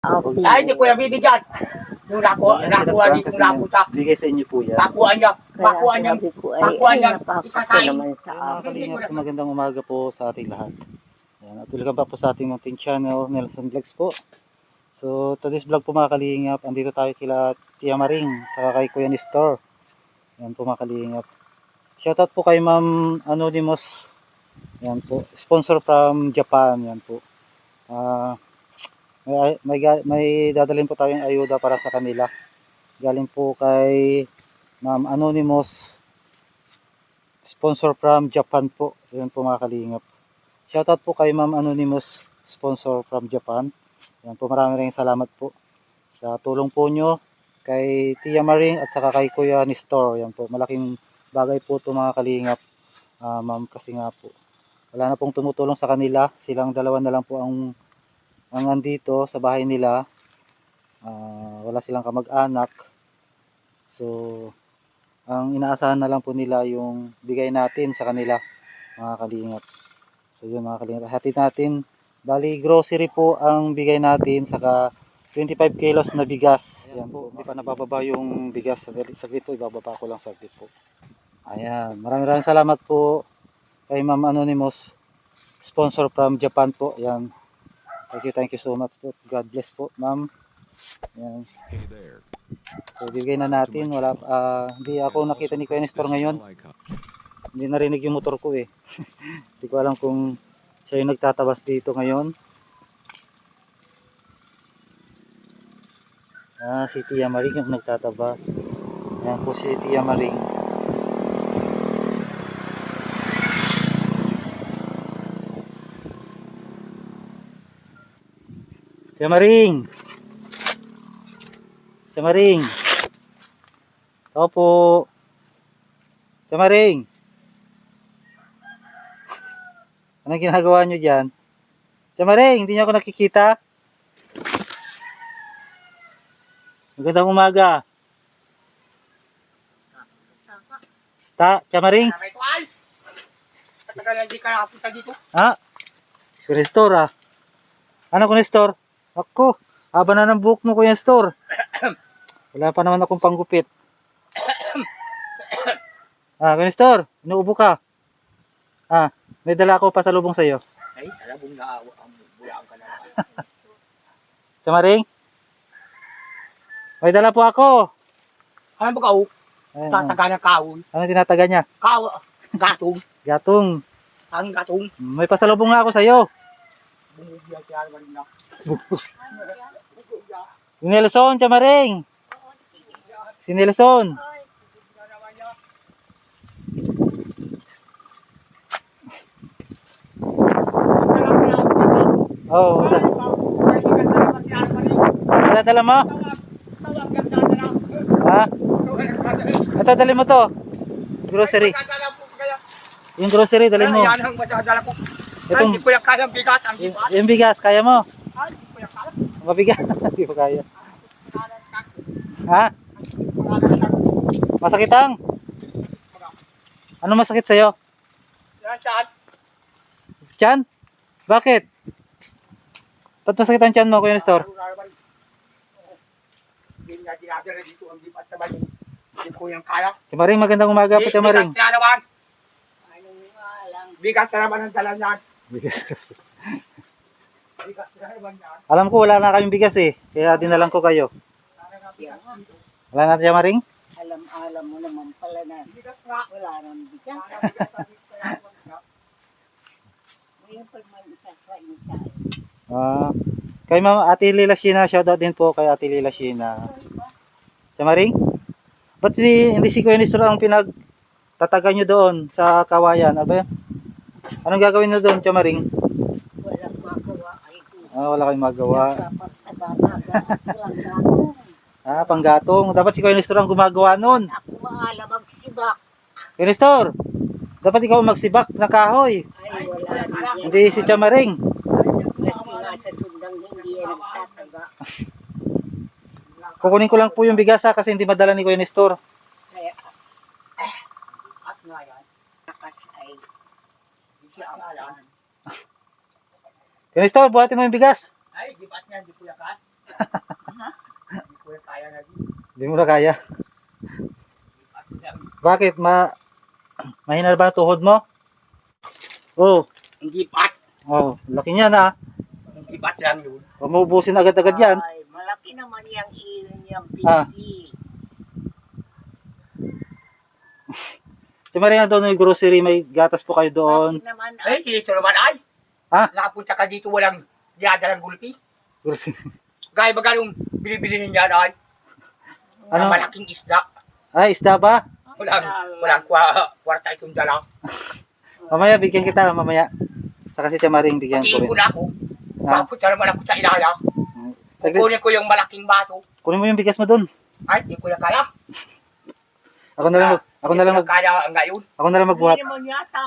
Okay. Ay, hindi ko na bibigyan. Yung nakuha dito na puta. Bigay sa inyo po yan. Nakuha niya. Kaya Nakuha niya. sabi ko Nakuha niya. napapako Isasain. naman sa Mga akin. kalingap, so magandang umaga po sa ating lahat. Ayan, at welcome back po sa ating munting channel, Nelson Vlogs po. So today's vlog po mga kalingap, andito tayo kila Tia Maring, saka kay Kuya Nestor. Ayan po mga kalingap. Shoutout po kay Ma'am Anonymous. Ayan po, sponsor from Japan. Ayan po. May dadalhin po tayong ayuda para sa kanila. Galing po kay Ma'am Anonymous, sponsor from Japan po. Ayan po mga kalingap. Shoutout po kay Ma'am Anonymous, sponsor from Japan. Ayan po, maraming salamat po sa tulong po nyo kay Tia Maring at saka kay Kuya Nestor. Ayan po, malaking bagay po ito mga kalingap, ma'am, kasi nga po wala na pong tumutulong sa kanila. Silang dalawa na lang po ang andito sa bahay nila. Wala silang kamag-anak. So ang inaasahan na lang po nila yung bigay natin sa kanila mga kalingap. So yun mga kalingap, hatid natin. Bali grocery po ang bigay natin, saka 25 kilos na bigas. Yan po, hindi pa nabababa yung bigas. Saglit po, ibababa ko lang saglit po. Ayan, maraming salamat po kay Ma'am Anonymous, sponsor from Japan po. Ayan, thank you so much po. God bless po ma'am. Ayan. So bigay na natin. Hindi ako nakita ni Kuya Nestor ngayon. Hindi narinig yung motor ko eh. Hindi ko alam kung siya yung nagtatabas dito ngayon. Si Tia Maring yung nagtatabas. Ayan po si Tia Maring. Tia Maring! Tia Maring! Ako po! Tia Maring! Anong ginagawa nyo dyan? Tia Maring, hindi nyo ako nakikita? Magandang umaga. Tia Maring? Katagal hindi ka nakapunta dito. Si Nestor ah. Ano ko Nestor? Ako, haba na ng buhok mo Kuya Nestor. Wala pa naman akong panggupit. Kuya Nestor, inuubo ka. May dala ako pasalubong sa'yo. Ay, salabong na ang bulaan ka na. Tia Maring? May dala po ako. Ano ba kao? Tataga ng kahoy. Ano tinataga niya? Gatong. Gatong. Ang gatong. May pasalubong nga ako sa'yo. Bumubiyag siya naman na. Si Nelson, Tia Maring. Si Nelson. Oh, dala mo? Ito, dali mo to. Grocery. Yung grocery, dali mo. Yan ang madadala ko. Itong, Hindi ko yung kayang bigas. yung bigas, kaya mo? Hindi ko yung kaya. Mabigat. Hindi ko kaya. Masakit ang? Ano masakit sa'yo? Yan saan? Tiyan? Bakit? Ba't masakit ang tiyan mo, Kuya Nestor? Hindi nga ginagara dito ang bibat naman. Hindi ko yung kaya. Tia Maring, magandang umaga po, Tia Maring. Bigas na naman. Bigas na naman ang dala niyan. Bigas. Bigas na naman yan. Alam ko wala na kaming bigas eh. Kaya dinalang ko kayo. Wala na Tia Maring? Alam mo naman pala na Bigas nga. wala nang bigas. Ngayon pag may isa sa isa. Kay Ma'am Ate Lila Sheena, shoutout din po kay Ate Lila Sheena. Tia Maring? Ba't hindi si Kuya Nestor ang pinagtataga nyo doon sa kawayan? Ano ba yan? Anong gagawin nyo doon, Tia Maring? Walang magawa ay di. Wala kayong magawa. Dapat walang gatong. Panggatong. Dapat si Kuya Nestor ang gumagawa nun. Ako maalam magsibak. Kuya Nestor, dapat ikaw magsibak ng kahoy. Ay wala na. Hindi si Tia Maring. Maski nga sa sundang hindi yan nagtataga. Kukunin ko lang po yung bigas kasi hindi madala ni Kuya Nestor. Kaya At nga yan. nakas ay Siya ang alam. Kuya Nestor, buhatin mo yung bigas. Ay, gibat niya. Hindi ko yakas. Hindi mo na kaya. Bakit? Mahina ba ang tuhod mo? Oh, Hindi pat. oh, laki niya na. Hindi pat lang yun. Huwag mo ubusin agad-agad yan. Ay, malaki naman yung iyon yung Ah. PC. Si Maria doon yung grocery, may gatas po kayo doon. Bakit naman, Eh, ito naman ay. Ha? Napunta ka dito walang diyadalang gulpi. Grocery. Gaya ba ganong bilibili niya ay? Ano? Na malaking isda. Ay, isda ba? Walang kwarta itong dala. Mamaya, bigyan kita, mamaya. Sa kasi si Maring bigyan ko rin. Iipon ako. Ah. Papunta naman ako sa ilaya. Saglit, Kukunin ko yung malaking baso. kunin mo yung bigas mo doon. Ay, di ko na kaya. Ako na lang, ako na lang, Di ko kaya ngayon. ako na lang hindi magbuhat. naman yata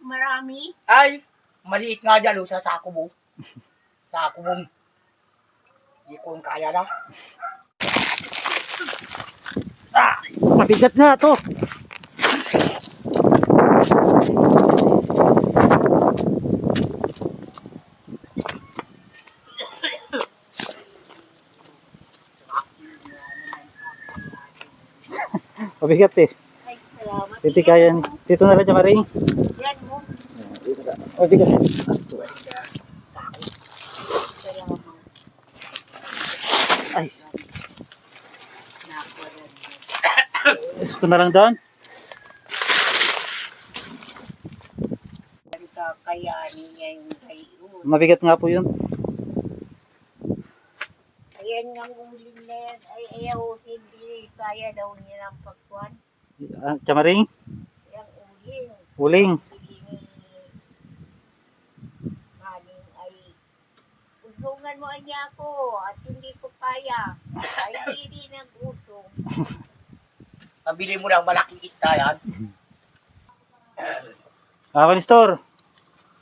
marami. Ay, maliit nga dyan sa sako mo. Sako mo. Di ko kaya na. Mabigat na to. Mabigat eh. Ay, salamat. Titikayan. Dito na lang siya, Maring. Yan mo. Mabigat. Salamat. Ay, Nakuha. ito na lang doon. Kayanin niya yung gayon. Mabigat nga po yun. Ayan nga uling na yan. Ay, ayaw, hindi kaya daw niya ng pagkuhan. Siya, Maring. Yung uling. Uling. Sige ni Maning ay usungan mo niya ako at hindi ko kaya. Ay, hindi nag-usong. Pabili mo ng malaking isda yan. Store.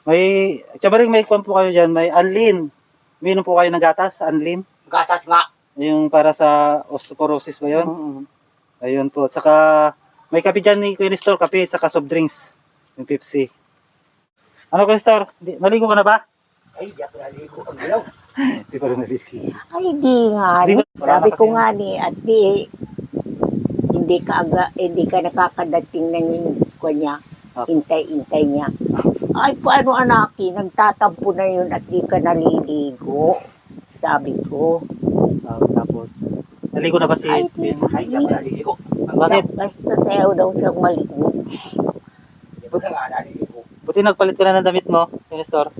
May, siya, Maring, may kwan po kayo dyan. May Anlin. Uminom po kayo ng gatas, Anlin. Gasas nga. Yung para sa osteoporosis ba yun? Ayun po. At saka, may kape dyan ni Queen Store, kape, saka soft drinks. Yung Pepsi. Ano, Queen Store? Naligo ka na ba? Ay, di ako naligo. Ang galaw. Hindi pa rin naligo. Ay, di nga. Di ba? Wala Sabi na ko kasi nga ni, at hindi ka nakakadating ng niya. Ah. Intay-intay niya. Ay, paano anaki? Nagtatampo na yun at di ka naliligo. Sabi ko. Tapos, naligo na ba si Ay, Queen? Ay, di ako naliligo. Bakit? Basta tayo daw siyang maligo. Di ko na nga naliligo. Buti nagpalit ka na ng damit mo, Queen Store.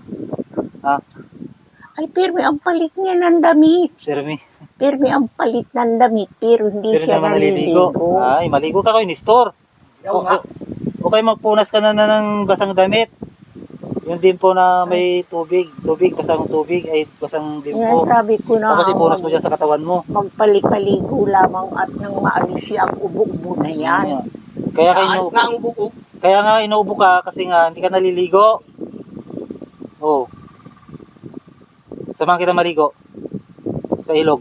Ay, pero ang palit niya ng damit. Jeremy. Pero ang palit ng damit, pero hindi Pero siya naman naliligo. naliligo. Ay, maligo ka, Queen Store. Yaw nga. Okay, magpunas ka na ng basang damit. Yun din po na may tubig, basang tubig, ay basang din Yan, po. sabi ko na Tapos ipunas mo dyan sa katawan mo. magpalipaligo lamang at nang maalis siya ang ubo-ubo na yan. Kaya ka Ayos nga ang buko. kaya nga inuubo ka kasi nga hindi ka naliligo. Oh. Samahan kita maligo. Sa ilog.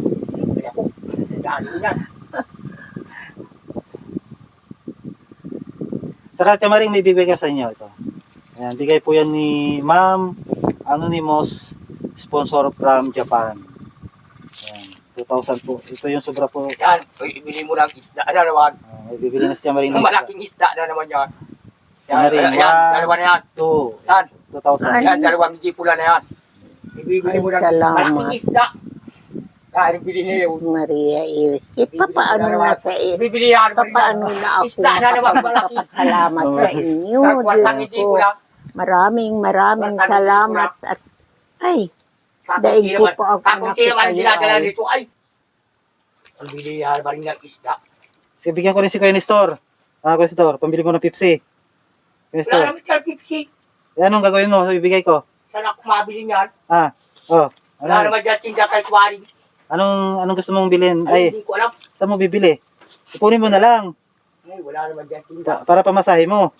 Ay, ako. Dali yan. Saka Chamaring, may bibigay sa inyo ito. Ayan, bigay po yan ni Ma'am Anonymous, sponsor from Japan. Ayan, 2,000 po. Ito yung sobra po. Yan. Uy, ibili mo ng isda na naman. May bibili na si Chamaring. ng Malaking isda na naman yan. Yan, Chamaring, yan, dalawa na yan. 2, Yan, 2,000. yan, dalawang hindi pula na yan. Ibibili mo Ay, ng salamat. malaking isda. Yan, ibili niya yun. Maria, papaano na sa Ibibili yan. papaano na ako Isda na naman malaki. makapagpapasalamat sa inyo, Kwartang Diyos hindi ko. pula. Maraming Kwartang salamat at ay, daig ko po ang Kakunti naman ang dinadala ay. nito ay. Ang bili yan ba rin ng isda. Bigyan ko rin si Queen Store. Queen Store, pambili mo ng Pepsi. Queen Wala Store. naman dyan tipsy. Anong gagawin mo? Ibigay ko. Saan ako mabili niyan? Oh. Wala Ano, naman dyan tinda kay Kwari. anong gusto mong bilhin? Ay, Ay, hindi ko alam. saan mo bibili? Ipunin mo na lang. Ay, wala naman dyan tinda. Para pamasahe mo.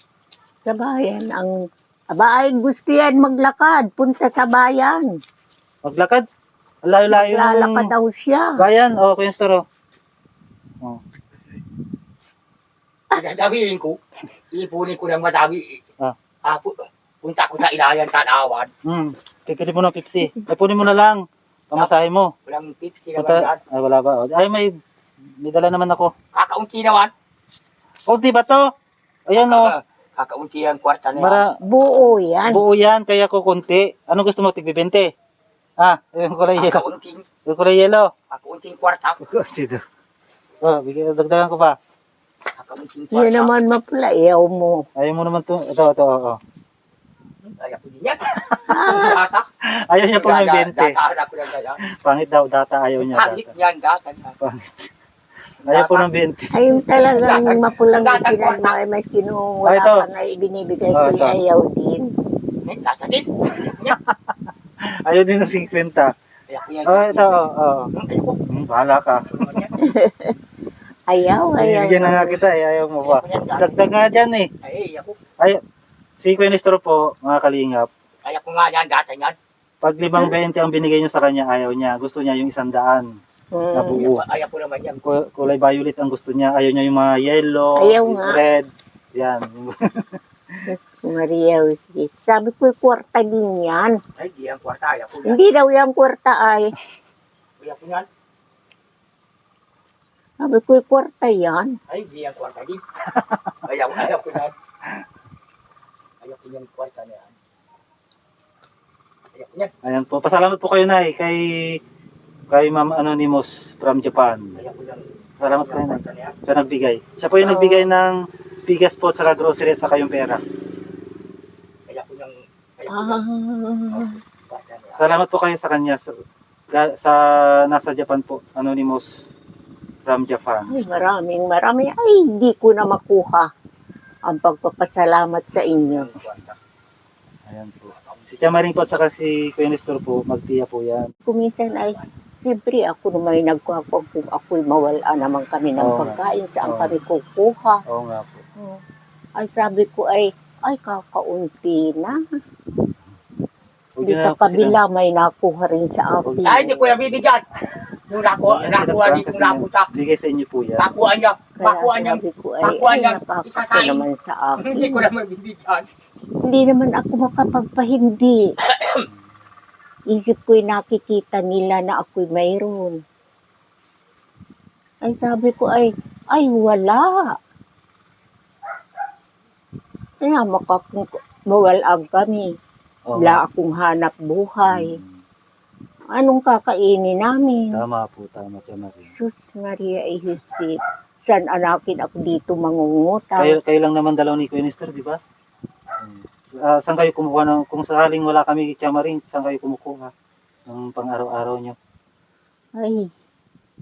Sa bayan ang aba ay gusto yan maglakad, punta sa bayan. Maglakad. Ang layo-layo Lalakad ng daw siya. bayan. Oh, Queen Store. Oh. Dadawiin ko. Ipunin ko ng madami. Ah. Punta ko sa ilayan, tanawan. Pipili mo ng Pepsi. Ipunin mo na lang. Pamasahe mo. Walang tipsy naman Punta, yan. ay, wala ba? Ay, may may dala naman ako. Kakaunti naman. Kunti ba to? Ayan o. Kakaunti ang kwarta na yan. Buo yan. Buo yan, kaya ko kunti. Ano gusto mo, tig-20? Yung kulay yellow. Kakaunting, Yung kulay yellow. kakaunting kwarta. Dito. Dagdagan ko pa. Kakaunting kwarta. Yan naman mapula, ayaw mo. Ayaw mo naman to. Ito, oo. Ayaw ko din yan. Data. Ayaw niya po ng 20. Datahan ako ng gaya. Pangit daw, data. Ayaw niya Pangit data. yan, data. Pangit. Ayaw po ng 20. Ayun talagang mapulang Data- ipinan mo ay mas kinuha Ah, ito. ka na ibinibigay Ah, ko ito. ayaw din. Data din. Ayaw din ng 50. Ayaw ko yan. Ito, oo. Ayaw ko. Bahala ka. Ayaw. Bibigyan na nga kita ayaw mo pa. Dagdag nga dyan eh. Ayaw ko. Si Quenistro po, mga kalingap, Ayaw ko nga yan, data yan. pag 5.20 ang binigay nyo sa kanya, ayaw niya. Gusto niya yung 100 na buo. Ayaw ko naman yan. Kulay violet ang gusto niya. Ayaw niya yung mga yellow, Ayaw nga. red. Yan. Maria Jose. Sabi ko, kwarta din yan. Ay, di ang kwarta. Ayaw ko yan. Hindi daw yung kwarta ay. Ayaw ko yan. Sabi ko, kwarta yan. Ay, di ang kwarta din. Ayaw ko yan. Ayaw ko yan kwarta na yan. Ayaw ko yan. Ayan po. Pasalamat po kayo, Nay, kay Ma'am Anonymous from Japan. Ayaw ko yan. Salamat po, Nay. Kwarta na yan. Siya nagbigay. Siya po yung nagbigay ng bigas po at saka groceries at saka yung pera. Ayaw ko yan. Ayaw ko yan. Kwarta na yan. Salamat po kayo sa kanya sa nasa Japan po. Anonymous from Japan. Ay, maraming. Ay, hindi ko na makuha ang pagpapasalamat sa inyo. Kwarta. Ayan po. Si Chamaring po at saka si Kuya Nestor po, magtiya po yan. Kuminsan ay, siyempre ako naman nagkuha kung ako'y mawala naman kami ng Oo nga. pagkain, saan Oo. kami kukuha. Oo nga po. Ay sabi ko ay kakaunti na. Huwag Di niyo sa na po silang- kabila may nakuha rin sa akin. Ay, di ko yan bibigyan. Nung nakuha dito, nung napunta. Bigay sa inyo po yan. Nakuha niya. Kaya Nakuha niya. sabi ko Nakuha ay niya. nakakako Isasahin. naman sa akin. Hindi ko naman bibigyan. Hindi naman ako makapagpahindi. Isip ko'y nakikita nila na ako'y mayroon. Ay sabi ko ay wala. Kaya mawalaan kami. Oo. Wala akong hanap buhay. Anong kakainin namin? Tama po, tama Chamaring. Jesus Maria y Jose. San anakin ako dito mangungutang? Kayo lang naman dalaw ni Kuya Nestor, di ba? Saan kayo kumukuha ng, kung sakaling wala kami Chamaring, saan kayo kumukuha ng pang-araw-araw nyo? Ay,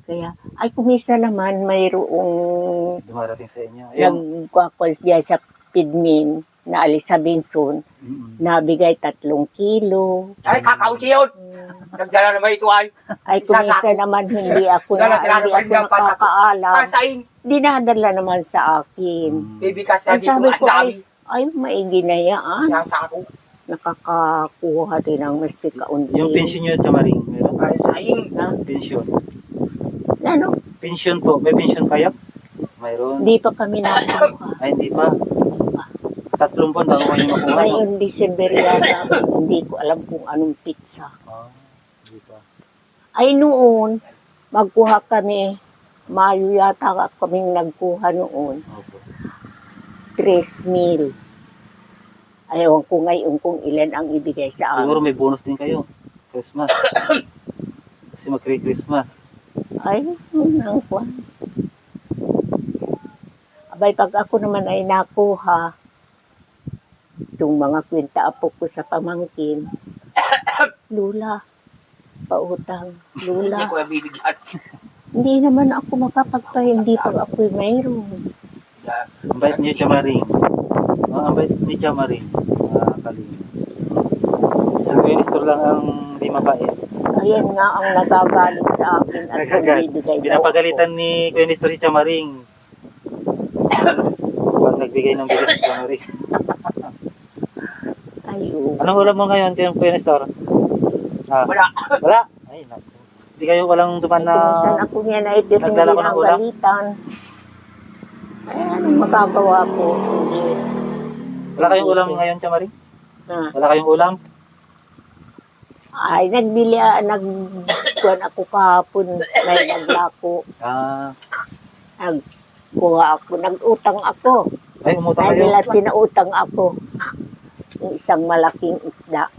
kaya, kumisa naman mayroong Dumarating sa inyo. Ayun. nagkakwas diyan sa Pidmin na alis sa Binson, nabigay 3 kilo. Ay, kakaunti yun. Nagdala naman ito ay. Ay, kumisa naman hindi ako nakakaalam. Pasain. Dinadala naman sa akin. Bibigas Ay, na dito. sabi Ang ko, dami. ay maigi na yan. Sa sako. Nakakakuha din ng maski kaunti. Yung pension nyo, Chamaring, meron? Pasain. Pension. Ano? Pension po. May pension kayo? Mayroon. Hindi pa kami nakuha. Ay, hindi pa. 3 buwan bago kayo makuha. No? Ngayong December yata, hindi ko alam kung anong pizza. Hindi pa. Ay noon, magkuha kami, Mayo yata kaming nagkuha noon, Opo. 3,000. Ayaw ko ngayon kung ilan ang ibigay sa Siguro amin. may bonus din kayo. Christmas. Kasi mag-Christmas. Ay, yun ang kwan. Abay, pag ako naman ay nakuha, itong mga kwenta apo ko sa pamangkin, Lula, pautang, Hindi Lula. ko yan bibigyan. Hindi naman ako makapagpahindi pag ako'y mayroon. Ang bait niyo, Chamaring. Ang bait ni Chamaring. Kaling. Si Kuya Nestor lang ang di mabait. Ayan nga ang nagagalit sa akin at nagbibigay daw Pinapagalitan ni Kuya Nestor si Chamaring. Pag nagbigay ng bigas si Chamaring. Ayun. Anong ulam mo ngayon, Kuya Nestor? Wala. Wala? Ay, naku. Hindi kayo walang duman na... Kung ako niya na ito, hindi Nagdala ko ng ng ulam? galitan. Ay, anong magagawa ko? Hindi. Wala kayong ulam ngayon, Chamaring? Ha? Wala kayong ulam? Ay, nagkuhan ako kahapon. May naglako. Nagkuha ako, nag-utang ako. Ay, umutang Ay, kayo. nila pinautang ako. Yung isang malaking isda.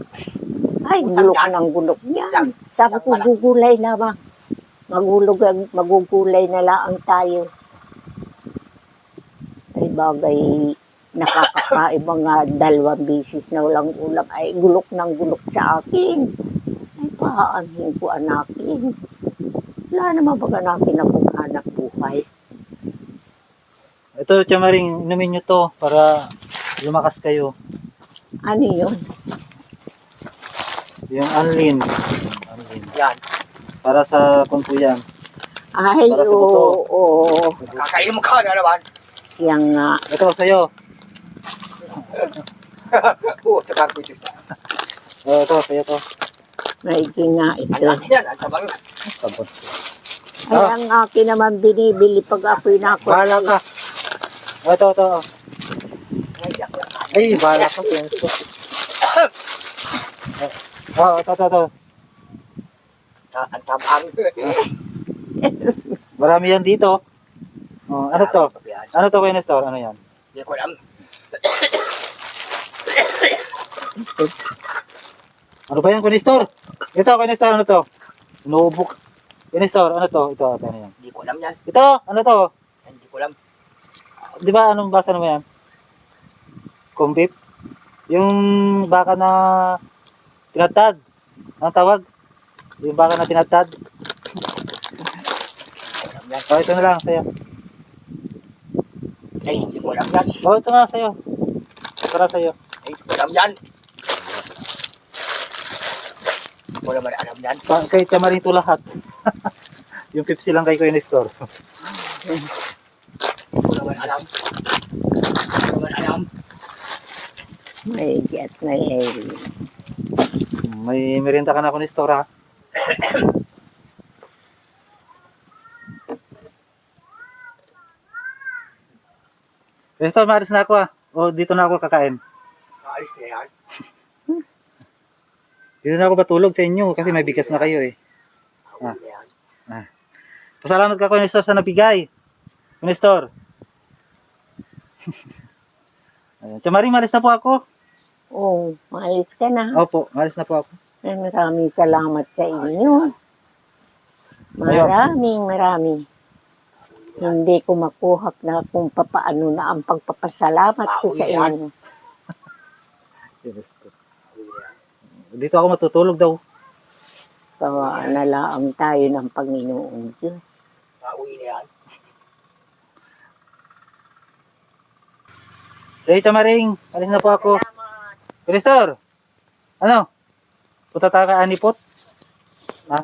Ay, Utang gulok yan. ng gulok niyan. Utang. Sabi ko, Utang malaki. gugulay na ba? Magugulay na lang tayo. Ay, bagay, nakakakain mga 2 bisis na walang ulam. Ay, gulok ng gulok sa akin. Ay, paanhin ko anakin. Wala naman baga nakin akong hanap buhay. Ito, Chamaring, inumin nyo to para lumakas kayo. Ano yun? Yung Anlin. Anlin. Yan. Para sa kumpo yan. Ay, Para sa buto. oo. Kakainin mo ka na naman. Siya nga. Ito, sa'yo. Oo, tsaka ko ito. Ito, sa'yo to. Maigi nga Ang ito. laki yan, ang tabang. Sabon. Ay, ang akin naman binibili pag ako'y nako. Bahala ka. Ito. Ay, yak. Ay, bahala ka. Penso. Ito. Ang tabang. Marami yan dito. Oh, ano to? Ano to, Kuya Nestor? Ano yan? Hindi ko alam. Ano ba yan, Kuya Nestor? Ito, Kuya Nestor, ano to? Inuubok. Kuya Nestor, ano to? Ito, ano yan? Hindi ko alam yan. Ito, ano to? Hindi ko alam. Di ba, anong basa naman yan? Kumbip? Yung baka na tinatad. Anong tawag? Yung baka na tinatad. Oh, ito na lang, sa'yo. Ay, hindi ko alam yan. Oh, ito nga, sa'yo. Para sa'yo. Ay, hindi ko alam yan. Hindi ko naman alam yan. Kay Chamaring to lahat. Yung Pepsi lang kay Kuya Nestor. Hindi ko naman alam. Hindi ko naman alam. Maigi at maigi. May merienda ka na, Kuya Nestor, ha? Kuya Nestor, maalis na ako, ha? O, dito na ako kakain. Kaalis na yan. Dito na ako patulog sa inyo kasi may bigas na kayo, eh. Hawin na yan. Pasalamat ka, Kuya Nestor, sa nabigay. Kuya Nestor. Ayan. Chamaring, maalis na po ako. Oh, maalis ka na. Opo, maalis na po ako. Ay, maraming salamat sa inyo. Maraming. Hindi ko makuha na kung papaano na ang pagpapasalamat ko sa inyo. Kuya Nestor. Dito ako matutulog daw. Kawa na lang tayo ng Panginoong Diyos. Hawin na yan. Sige, Chamaring, alis na po ako. Kuya Nestor, ano? Punta tayo kay Anipot? Ha?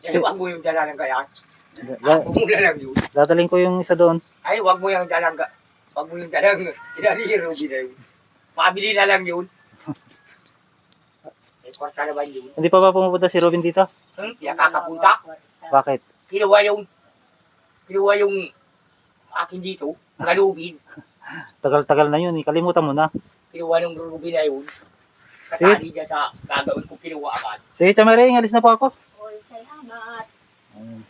Ay, wag mo yung dala ng gayaan. Da- Huwag mo lang yun. Dadaling ko yung isa doon. Ay, wag mo yung dalang wag mo yung dalang inaliro na yun. Pabili na lang yun. May kwarta naman yun. Hindi pa ba pumupunta si Robin dito? Hindi kakapunta. Bakit? Kinuha yung akin dito, galubin. Tagal-tagal na yun, kalimutan mo na. Kinuha ng galubin na yun. Kasali niya sa gagawin ko kinuha agad. Sige, Chamaring, alis na po ako. Oy, salamat.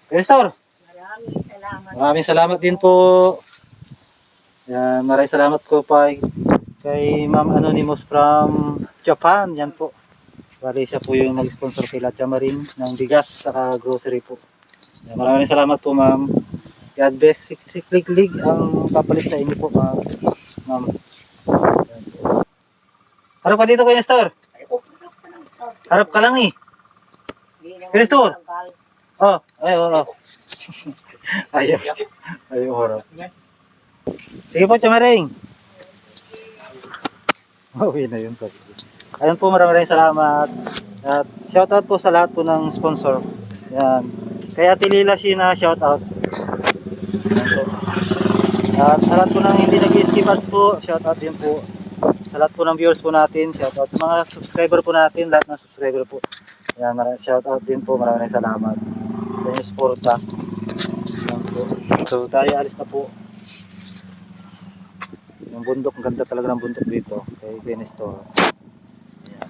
Kuya Nestor, Maraming salamat. maraming salamat din po. Yan, maraming salamat po pa kay Ma'am Anonymous from Japan. Yan po. Bali siya po yung nag-sponsor kay Chamaring ng bigas saka grocery po. Yan, maraming salamat po, Ma'am. God bless. Siklig ang papalit sa inyo po, Ma'am. Yan po. Harap ka dito, Kuya Nestor. Ayoko. Harap ka lang eh. Nestor. Oh, ayaw. Ayaw, harap. Yan. Sige po, Chamaring. Uwi na yun. Ayun po, maraming salamat. At shoutout po sa lahat po ng sponsor. Yan. Kaya Ate Lila Sheena, shoutout. Yan po. At sa lahat po ng hindi nag-skip ads po, shoutout din po. Sa lahat po ng viewers po natin, shoutout. Sa mga subscriber po natin, lahat ng subscriber po. Yan, shoutout din po. Maraming salamat sa inyong suporta. Yan po. So tayo alis na po. Yung bundok, ang ganda talaga ng bundok dito kay Kuya Nestor. Ayan.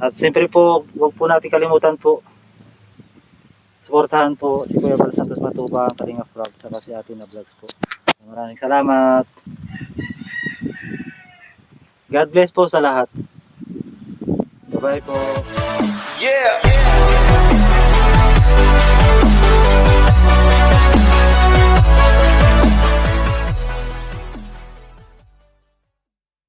At siyempre po, huwag po natin kalimutan po Suportahan po si Kuya Bal Santos Matubang, Kalinga Frog, saka si Ate na Vlogs po. Maraming salamat. God bless po sa lahat. Bye-bye po. Yeah.